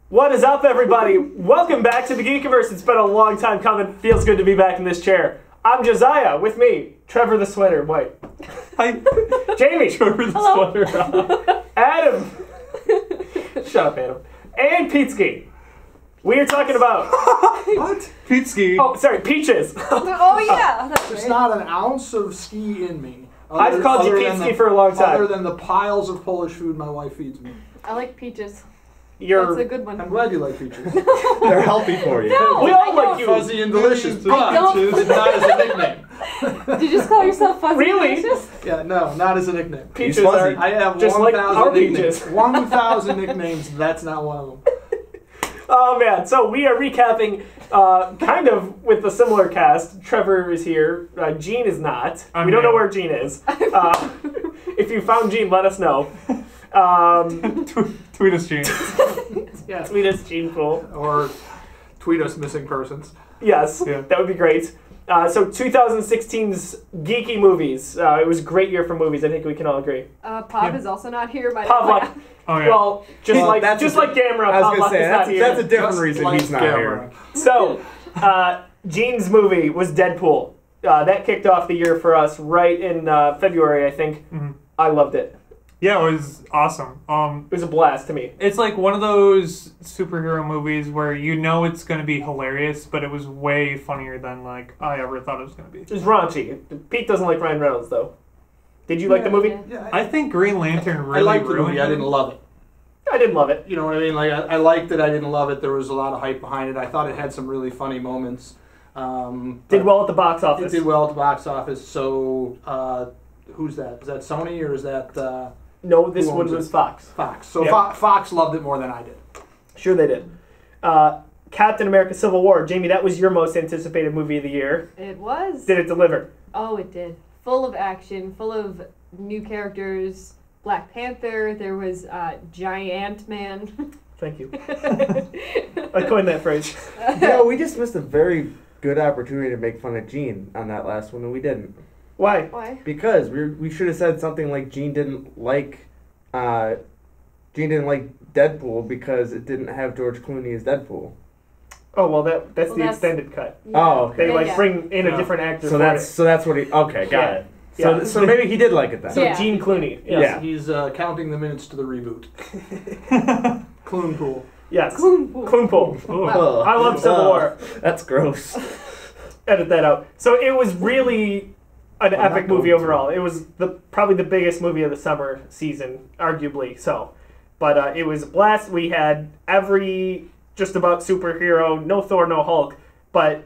What is up, everybody? Welcome back to the Geekiverse. It's been a long time coming. Feels good to be back in this chair. I'm Josiah. With me, Trevor the Sweater. Wait. Hi. Jamie. Trevor the Sweater. Adam. Shut up, Adam. And Peteski. We are talking about... What? Peteski. Oh, sorry, Peaches. Oh, yeah. That's There's right. not an ounce of ski in me. I've called you Peteski for a long time. Other than the piles of Polish food my wife feeds me. I like peaches. You're... That's a good one. I'm glad you like peaches. They're healthy for you. No, We I all like don't. you. Fuzzy and delicious, I but don't. not as a nickname. Did you just call yourself fuzzy Really? delicious? Yeah, no, not as a nickname. Peaches fuzzy. are... I have Just like our 1,000 nicknames. peaches. 1,000 nicknames, that's not one of them. Oh, man. So we are recapping, kind of with a similar cast. Trevor is here. Gene is not. We don't know where Gene is. If you found Gene, let us know. Tweet us, Gene. Yeah. Tweet us, Gene Pool. Or tweet us missing persons. Yes, Yeah. that would be great. So 2016's geeky movies. It was a great year for movies. I think we can all agree. Pav is also not here, by the Pavlov. way. Oh, yeah. Well, just like Gamera, I was Pavlov going to say, is not here. that's a different Just reason like he's not Gamera. here. So, Gene's movie was Deadpool. That kicked off the year for us right in February, I think. Mhm. I loved it. Yeah, it was awesome. It was a blast to me. It's like one of those superhero movies where you know it's going to be hilarious, but it was way funnier than like I ever thought it was going to be. It was raunchy. Pete doesn't like Ryan Reynolds, though. Did you like the movie? Yeah, I think Green Lantern really I liked the ruined movie. I didn't love it. I didn't love it. You know what I mean? Like I liked it. I didn't love it. There was a lot of hype behind it. I thought it had some really funny moments. Did well at the box It office. did well at the box office. So who's that? Is that Sony or is that No, this Who one owns it? was Fox. Fox? So Yeah. Fox loved it more than I did. Sure they did. Captain America Civil War. Jamie, that was your most anticipated movie of the year. It was. Did it deliver? Oh, it did. Full of action, full of new characters. Black Panther, there was Giant Man. Thank you. I coined that phrase. We just missed a very good opportunity to make fun of Gene on that last one, and we didn't. Why? Why? Because we should have said something like Gene didn't like Deadpool because it didn't have George Clooney as Deadpool. Oh, well, that's Well, the that's- extended cut. Yeah. Oh, okay. They Yeah. bring in a Yeah. different actor. So that's what he. Okay, got Yeah. it. So Yeah. so maybe he did like it then. So Yeah. Gene Clooney. Yes. Yeah. He's counting the minutes to the reboot. Cloonpool. Yes. Cloonpool. Cloonpool. Wow. I love Civil War. That's gross. Edit that out. So it was really an I'm epic not movie going to. overall. It was probably the biggest movie of the summer season, arguably so. But it was a blast. We had every just about superhero, no Thor, no Hulk, but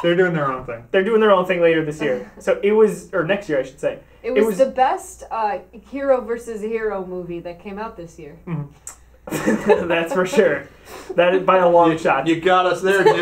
They're doing their own thing. they're doing their own thing later this year. So it was, or next year I should say. It was, was- the best hero versus hero movie that came out this year. That's for sure. That is by a long shot. You got us there, Jim.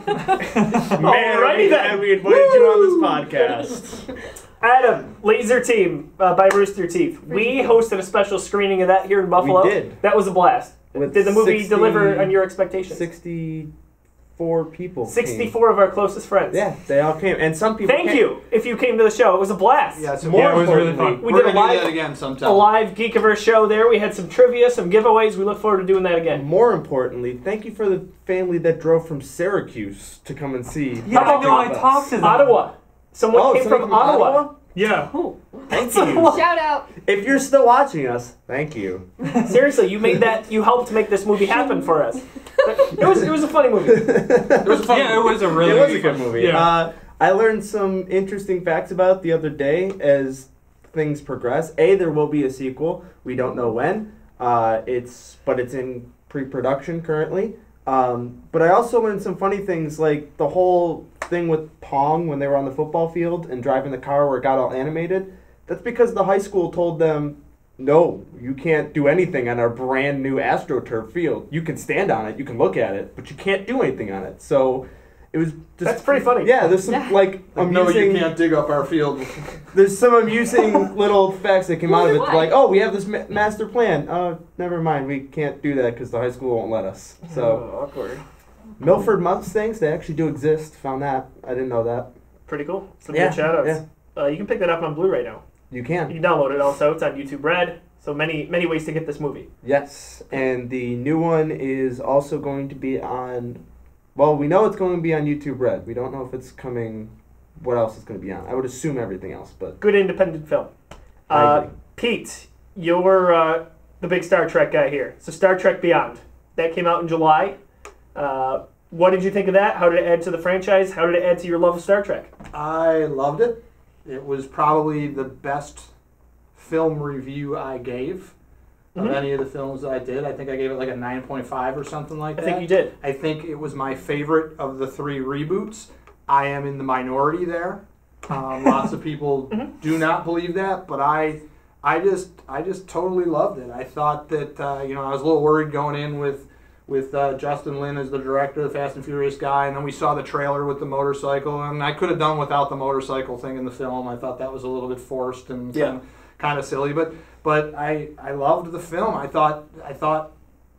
Alrighty then. We invited you on this podcast. Adam, Laser Team by Rooster Teeth. We hosted a special screening of that here in Buffalo. We did. That was a blast. With Did the movie 60 deliver on your expectations? 64 people. 64 of our closest friends. Came. Yeah, they all came, and some people. Thank came. you if you came to the show. It was a blast. Yeah, so More Yeah, it was really importantly, fun. We we're did a gonna do live, that again sometime. a live Geekiverse show there. We had some trivia, some giveaways. We look forward to doing that again. More importantly, thank you for the family that drove from Syracuse to come and see. Yeah, I know. I Us. talked to them. Ottawa. Someone came somebody from Ottawa. Yeah. Oh, Thank you. Shout out. If you're still watching us, thank you. Seriously, you made that. You helped make this movie happen for us. It was a funny movie. It was fun. Yeah, it was a really It was a good movie. Yeah. I learned some interesting facts about it the other day as things progress. There will be a sequel. We don't know when. It's in pre-production currently. But I also learned some funny things like the whole thing with Pong when they were on the football field and driving the car where it got all animated. That's because the high school told them, no, you can't do anything on our brand new AstroTurf field. You can stand on it, you can look at it, but you can't do anything on it. So it was just... That's pretty funny. Yeah, there's some Like, no, amusing... you can't dig up our field. There's some amusing little facts that came out of it. Why? Like, oh, we have this master plan. Never mind, we can't do that because the high school won't let us. So, Oh, awkward. Milford Mustangs, they actually do exist. Found that. I didn't know that. Pretty cool. Some Yeah, good shout outs. You can pick that up on Blu-ray now. You You can. can download it also. It's on YouTube Red. So many ways to get this movie. Yes, and the new one is also going to be on. Well, we know it's going to be on YouTube Red. We don't know if it's coming. What else it's going to be on? I would assume everything else, but Good independent film. I agree. Pete, you're the big Star Trek guy here. So Star Trek Beyond. That came out in July. What did you think of that? How did it add to the franchise? How did it add to your love of Star Trek? I loved it. It was probably the best film review I gave of any of the films that I did. I think I gave it like a 9.5 or something like that. I think you did. I think it was my favorite of the 3 reboots. I am in the minority there. Lots of people do not believe that, but I just totally loved it. I thought that I was a little worried going in with Justin Lin as the director, the Fast and Furious guy, and then we saw the trailer with the motorcycle, and I could have done without the motorcycle thing in the film. I thought that was a little bit forced and kind of silly, but I loved the film. I thought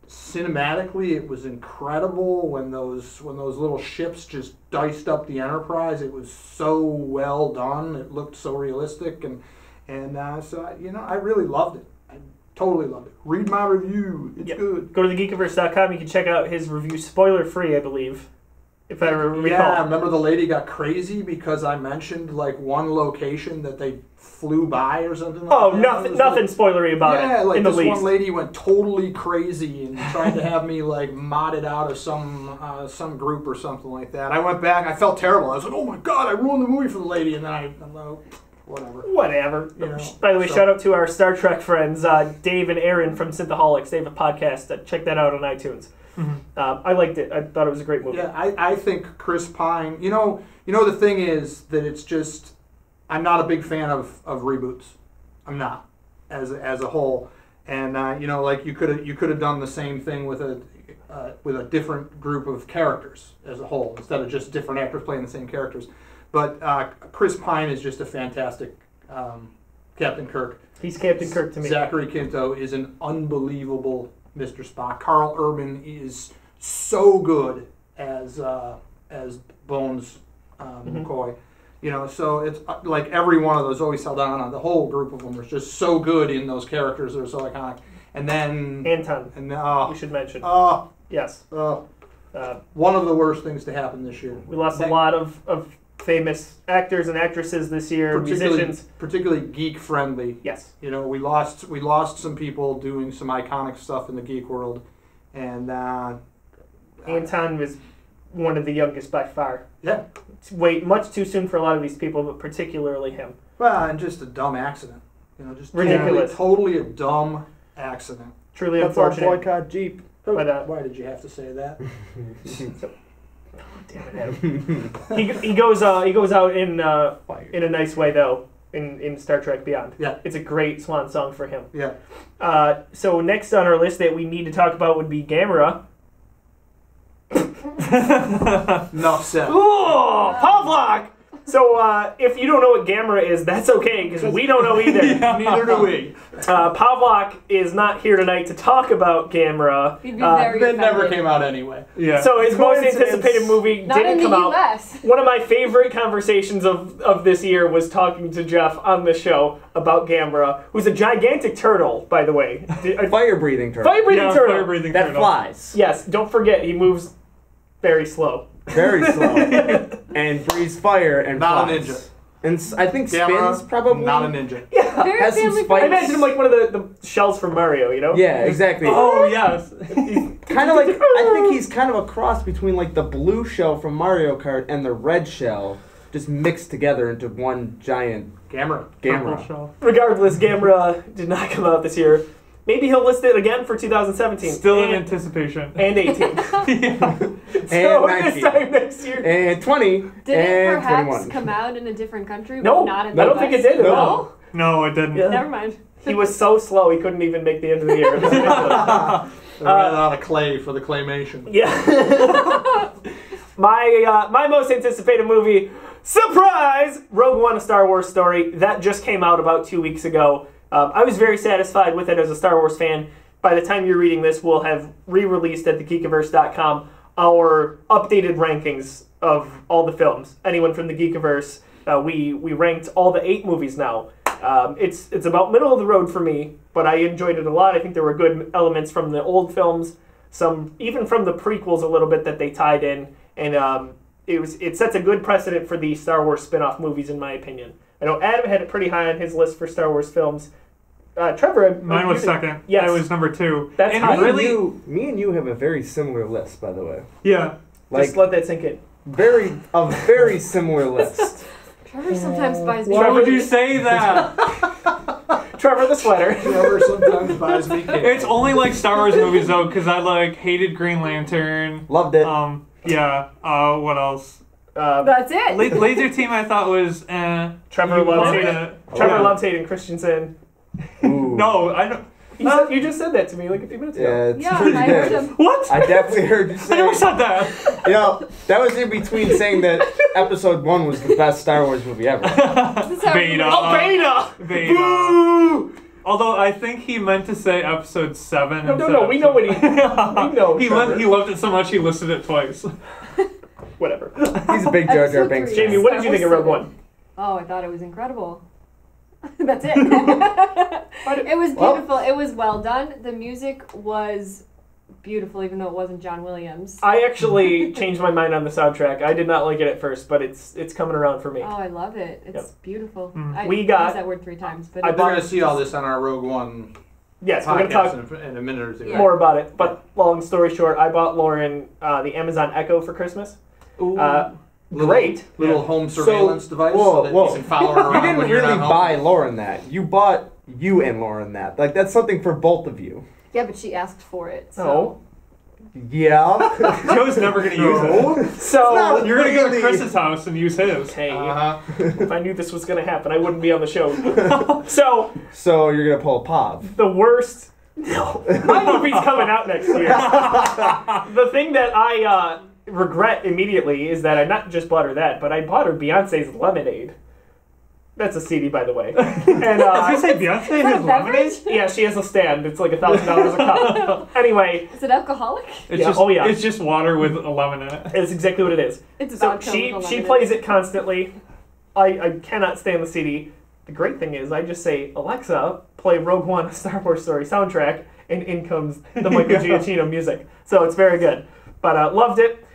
cinematically it was incredible when those little ships just diced up the Enterprise. It was so well done. It looked so realistic, and so I really loved it. Totally loved it. Read my review. It's good. Go to thegeekiverse.com. You can check out his review, spoiler free, I believe, if I recall. Yeah, I remember the lady got crazy because I mentioned like one location that they flew by or something. Like that. Nothing spoilery about it. Yeah, like in the this least. one lady went totally crazy and tried to have me like modded out of some group or something like that. I went back. I felt terrible. I was like, oh my god, I ruined the movie for the lady, and then I'm like, whatever. By the way, shout out to our Star Trek friends, Dave and Aaron from Synthaholics. They have a podcast. Check that out on iTunes. I liked it. I thought it was a great movie. Yeah, I think Chris Pine. You know, the thing is that it's just I'm not a big fan of reboots. I'm not as a whole, and like you could have done the same thing with a different group of characters as a whole instead of just different actors playing the same characters. But Chris Pine is just a fantastic Captain Kirk. He's Captain Kirk to me. Zachary Quinto is an unbelievable Mr. Spock. Carl Urban is so good as Bones McCoy. So it's like every one of those always held on. The whole group of them was just so good in those characters. They're so iconic. And then Anton. And we should mention. Yes. One of the worst things to happen this year. We lost a lot of famous actors and actresses this year, musicians. Particularly geek friendly. Yes. We lost some people doing some iconic stuff in the geek world, and Anton was one of the youngest by far. Yeah. Wait, much too soon for a lot of these people, but particularly him. Well, and just a dumb accident. Just ridiculous. Totally a dumb accident. Truly that's our unfortunate. boycott Jeep. But, why did you have to say that? Damn it, Adam. he goes out in a nice way though in Star Trek Beyond. Yeah, it's a great swan song for him. Yeah. So next on our list that we need to talk about would be Gamera. Enough said. Oh, Pavlok! So if you don't know what Gamera is, that's okay, because we don't know either. Neither do we. Pavlok is not here tonight to talk about Gamera. He'd be very That never came out anyway. Yeah. So his most anticipated movie didn't come out. US. One of my favorite conversations of this year was talking to Jeff on the show about Gamera, who's a gigantic turtle, by the way. Fire-breathing turtle. Fire-breathing turtle. Fire-breathing that turtle. flies. Yes, don't forget, he moves very slow. Very slow. And breathes fire and Not flies. a ninja. And I think Gamera, spins probably. not a ninja. Yeah. Very Has some family spikes. I imagine him like one of the shells from Mario, you know? Yeah, exactly. Oh yes. Kind of like, I think he's kind of a cross between like the blue shell from Mario Kart and the red shell, just mixed together into one giant Gamera. Gamera. Regardless, Gamera did not come out this year. Maybe he'll list it again for 2017. Still in anticipation. And 18. Yeah. So And this 19. time next year. And 20. Did it and perhaps 21. come out in a different country? No, but not in I the don't think US? it did at No. all. No, it didn't. Yeah. Never mind. He was so slow he couldn't even make the end of the year. It was ridiculous. They ran out of clay for the claymation. Yeah. My most anticipated movie, surprise! Rogue One: A Star Wars Story. That just came out about 2 weeks ago. I was very satisfied with it as a Star Wars fan. By the time you're reading this, we'll have re-released at thegeekiverse.com our updated rankings of all the films. Anyone from the Geekiverse, we ranked all the 8 movies now. It's about middle of the road for me, but I enjoyed it a lot. I think there were good elements from the old films, some even from the prequels a little bit that they tied in, and it sets a good precedent for the Star Wars spin-off movies, in my opinion. I know Adam had it pretty high on his list for Star Wars films. Trevor, mine was second. Yes, I was number 2. That's and high. Me and you have a very similar list, by the way. Yeah. Just let that sink in. A very similar list. Trevor sometimes buys me. Why would you say that? Trevor the sweater. Trevor sometimes buys me cake. It's only like Star Wars movies though, because I like hated Green Lantern. Loved it. Yeah. What else? That's it. Laser Team I thought was Trevor loves Hayden Christensen. Ooh. No, I don't. You just said that to me like a few minutes ago. Yeah, it's Yeah, pretty I good. heard him. What? I definitely heard you I say. never said that. You know, that was in between saying that Episode 1 was the best Star Wars movie ever. This is how Beta. Oh, Beta! Beta. Boo! Although I think he meant to say Episode 7. No, we know what he. We know. He loved it so much he listed it twice. Whatever. He's a big Jar Jar Episode Binks 3. fan. Jamie, what did you think of Rogue One? Oh, I thought it was incredible. That's it. It was beautiful. It was well done. The music was beautiful, even though it wasn't John Williams. I actually changed my mind on the soundtrack. I did not like it at first, but it's coming around for me. Oh, I love it. It's Yep. beautiful. Mm. I We got- used that word 3 times, but I We're going to see all this on our Rogue One Yes, we're going to podcast talk in a minute or two. Yeah. more about it. But long story short, I bought Lauren the Amazon Echo for Christmas. Great. Little home surveillance device whoa, so that whoa. you can follow her You around didn't when you're really not home. buy Lauren that. You bought you and Lauren that. Like, that's something for both of you. yeah, but she asked for it. So. Oh. Yeah. Joe's never going to use it. So You're going to go to Really? Chris's house and use his. hey, Uh-huh. if I knew this was going to happen, I wouldn't be on the show. So So you're going to pull a Pav. the worst. No, my movie's coming out next year. The thing that I regret immediately is that I not just bought her that, but I bought her Beyonce's Lemonade. That's a CD, by the way. And I was going to say Beyonce Is that a has lemonade? beverage? yeah, she has a stand. It's like $1,000 a cup. Anyway, Is it alcoholic? It's Yeah, just, oh, yeah. It's just water with a lemon in it. it's exactly what it is. It's So vodka she with a she lemon plays in it constantly. I cannot stand the CD. The great thing is I just say, Alexa, play Rogue One, a Star Wars story soundtrack, and in comes the Michael Giacchino music. So it's very good. But loved it.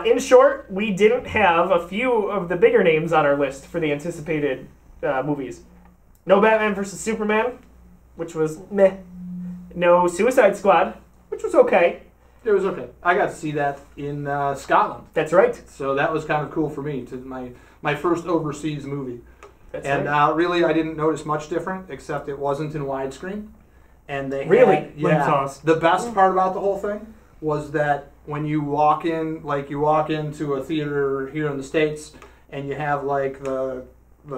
In short, we didn't have a few of the bigger names on our list for the anticipated movies. No Batman vs. Superman, which was meh. No Suicide Squad, which was okay. It was okay. I got to see that in Scotland, That's right. so that was kind of cool for me. To my first overseas movie, That's and right. really I didn't notice much different, except it wasn't in widescreen, and they Really? had, Link yeah. toss. The best part about the whole thing was that when you walk in, like you walk into a theater here in the States, and you have like the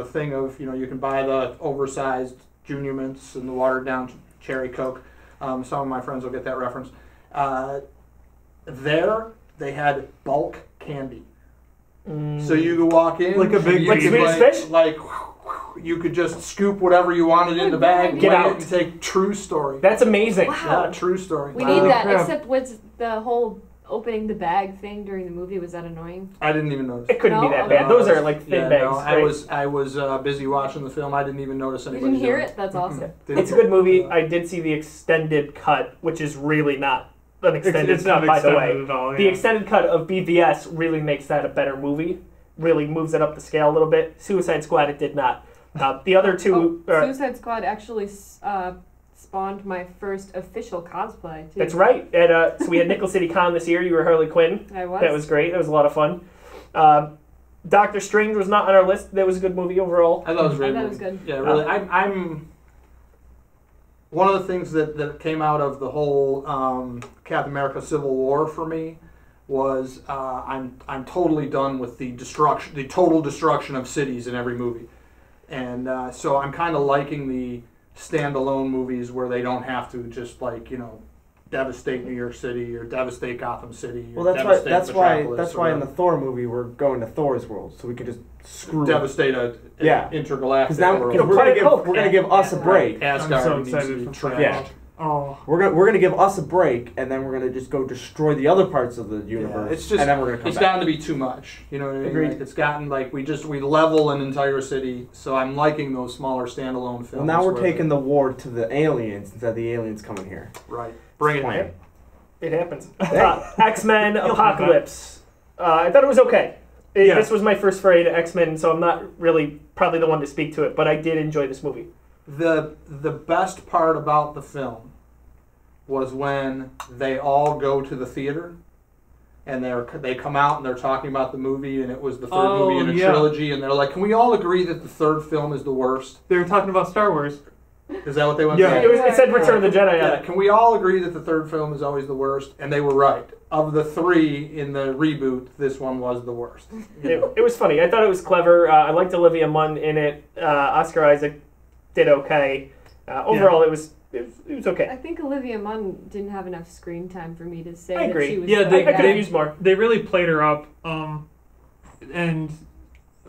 thing of, you can buy the oversized Junior Mints and the watered down Cherry Coke. Some of my friends will get that reference. There, they had bulk candy. So you could walk in Like a big Like Swedish fish? like you could just scoop whatever you wanted in the bag, Get weigh out. it, and take true story. That's amazing. Wow. Yeah, true story. We Wow. need that, Crap. except with the whole opening the bag thing during the movie. Was that annoying? I didn't even notice. It couldn't be No? that bad. Those are like thin Yeah, bags. no, right? I was busy watching the film. I didn't even notice You anybody. didn't hear doing it? That's awesome. It's a good movie. I did see the extended cut, which is really not an extended It's not cut, by the way. extended at all, The yeah. extended cut of BVS really makes that a better movie. Really moves it up the scale a little bit. Suicide Squad, it did not. The other two, Suicide Squad actually spawned my first official cosplay, too. that's right. So we had Nickel City Con this year. You were Harley Quinn. I was. That was great. That was a lot of fun. Doctor Strange was not on our list. That was a good movie overall. I thought it was a great I thought it movie. was good. Yeah, really. I'm one of the things that came out of the whole Captain America Civil War for me was I'm totally done with the total destruction of cities in every movie, and so I'm kind of liking the standalone movies where they don't have to just devastate New York City or devastate Gotham City. Or Well, devastate that's Metropolis why or in the Thor movie we're going to Thor's world, so we can just screw devastate an Yeah. intergalactic Because now world. You know, we're Planet Hulk. gonna give us a break. Asgard I'm so needs excited to be for trashed. Yeah. Oh. We're gonna give us a break, and then we're gonna just go destroy the other parts of the universe. Yeah, it's just, and then we're gonna come it's back. gotten to be too much. You know what I mean? Agreed. Like, it's gotten like we level an entire city. So I'm liking those smaller standalone films. Well, now we're where taking the war to the aliens instead of the aliens coming here. right. Bring it. Plan. It happens. Hey. X-Men You'll Apocalypse. I thought it was okay. Yeah. This was my first foray to X-Men, so I'm not really probably the one to speak to it, but I did enjoy this movie. The best part about the film was when they all go to the theater and they come out and they're talking about the movie, and it was the third movie in a trilogy, and they're like, can we all agree that the third film is the worst? They were talking about Star Wars. Is that what they went Yeah. to? It said Return of the Jedi. Yeah, can we all agree that the third film is always the worst? And they were right. Of the three in the reboot, this one was the worst. It was funny. I thought it was clever. I liked Olivia Munn in it. Oscar Isaac did okay. Overall, it was okay. I think Olivia Munn didn't have enough screen time for me to say I agree. that she was Yeah, good I at could have it. used more. They really played her up. And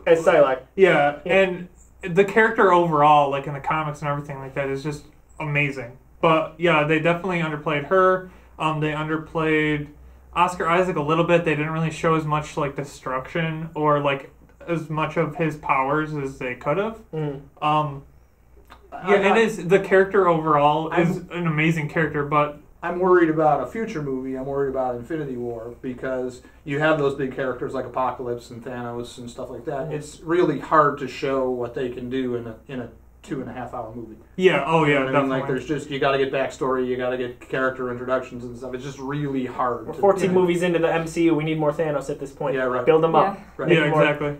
As Psylocke. yeah, Yeah. and the character overall, like in the comics and everything like that, is just amazing. But yeah, they definitely underplayed her. They underplayed Oscar Isaac a little bit. They didn't really show as much like destruction or like as much of his powers as they could have. Yeah, it is. The character overall is an amazing character, but I'm worried about a future movie. I'm worried about Infinity War, because you have those big characters like Apocalypse and Thanos and stuff like that. It's really hard to show what they can do in a 2.5 hour movie. yeah, oh You yeah, know what I mean? definitely. Like, there's just, you got to get backstory, you got to get character introductions and stuff. It's just really hard. We're to 14 do. movies into the MCU. We need more Thanos at this point. Yeah, right. Build them up. Right. Yeah, More. exactly.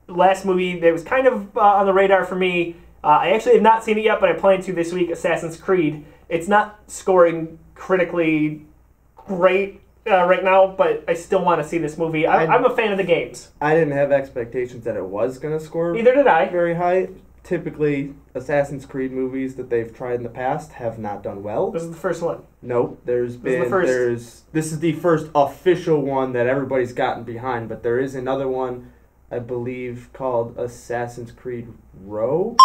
Last movie that was kind of on the radar for me. I actually have not seen it yet, but I plan to this week. Assassin's Creed. It's not scoring critically great right now, but I still want to see this movie. I'm a fan of the games. I didn't have expectations that it was gonna score Neither did I. very high. Typically, Assassin's Creed movies that they've tried in the past have not done well. This is the first one. Nope, This is the first. this is the first official one that everybody's gotten behind, but there is another one, I believe, called Assassin's Creed Rogue,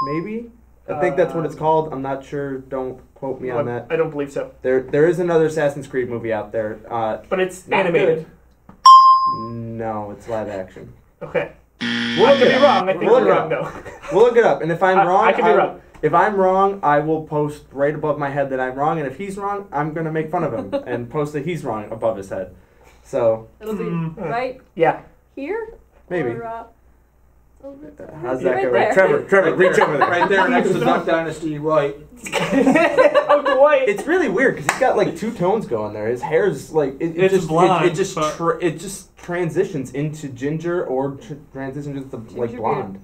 maybe? I think that's what it's called. I'm not sure. Don't quote me on that. I don't believe so. There is another Assassin's Creed movie out there. But it's Not animated. No, it's live action. Okay. We'll I look could it be up. wrong. I think We'll you're look wrong, it up. though. We'll look it up, and if I'm wrong, I could be wrong. If I'm wrong, I will post right above my head that I'm wrong, and if he's wrong, I'm gonna make fun of him and post that he's wrong above his head. So It'll be right Yeah. here. maybe. Or, How's that right go? there. Trevor, reach over there. Right there next to Duck Dynasty White. Uncle White. It's really weird because he's got like two tones going there. His hair's like It's just blonde, it just but- it just transitions into ginger or transitions into like Ginger blonde.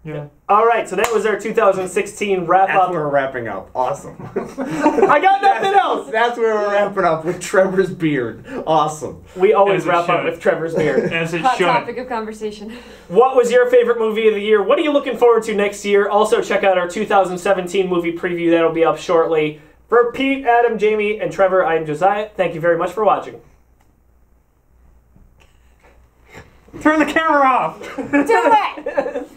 Yeah. All right, so that was our 2016 wrap That's up. where we're wrapping up. Awesome. I got nothing else. That's where we're wrapping up with Trevor's beard. Awesome. We always As it wrap up should. with Trevor's beard. As it hot should. topic of conversation. What was your favorite movie of the year? What are you looking forward to next year? Also, check out our 2017 movie preview. That'll be up shortly. For Pete, Adam, Jamie, and Trevor, I am Josiah. Thank you very much for watching. Turn the camera off. Do it!